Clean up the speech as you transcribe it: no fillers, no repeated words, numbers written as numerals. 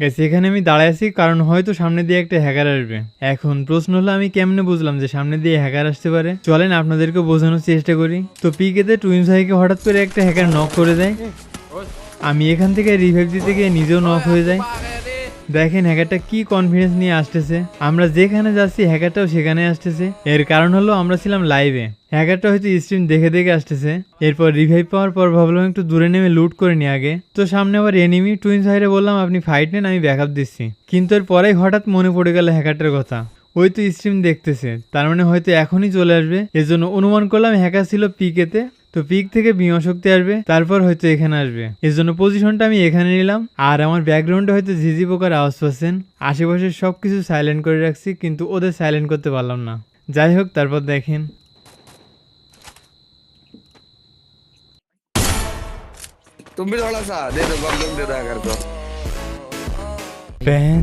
গেছি এখানে আমি দাঁড়ায় আছি কারণ হয়তো সামনে দিয়ে একটা হ্যাকার আসবে। এখন প্রশ্ন হলো আমি কেমনে বুঝলাম যে সামনে দিয়ে হ্যাকার আসতে পারে? চলেন আপনাদেরকে বোঝানোর চেষ্টা করি। তো পিকেতে টুইনস ভাইকে হঠাৎ করে একটা হ্যাকার নক করে দেয়। আমি এখান থেকে রিভাইভ দিতে গিয়ে নিজেও নক হয়ে যায়। দেখেন হ্যাকারটা কি কনফিডেন্স নিয়ে আসতেছে, আমরা যেখানে যাচ্ছি হ্যাকারটাও সেখানে আসতেছে। এর কারণ হলো আমরা ছিলাম লাইভে, হ্যাকারটা হয়তো স্ট্রিম দেখে দেখে আসতেছে। এরপর রিভাইভ পাওয়ার পর ভাবলাম একটু দূরে নেমে লুট করে নি আগে। তো সামনে আবার এনিমি, টুইনস ভাইরে বললাম আপনি ফাইট নেন, আমি ব্যাকআপ দিচ্ছি। কিন্তু এর পরেই হঠাৎ মনে পড়ে গেল হ্যাকারটার কথা। ওই তো স্ট্রিম দেখতেছে, তার মানে হয়তো এখনই চলে আসবে। এজন্য অনুমান করলাম হ্যাকার ছিল পিকেতে, তো পিক থেকে বিমা শক্তি আসবে, তারপর হয়তো এখানে আসবে। এর জন্য পজিশনটা আমি এখানে নিলাম। আর আমার ব্যাকগ্রাউন্ডে হয়তো ঝিঝি পোকার আওয়াজ পাচ্ছেন। আশেপাশে সবকিছু সাইলেন্ট করে রাখছি, কিন্তু ওদের সাইলেন্ট করতে পারলাম না। যাই হোক, তারপর দেখেন तुम भी थोड़ा सा दे दो, बम दे दो अगर को। ব্যান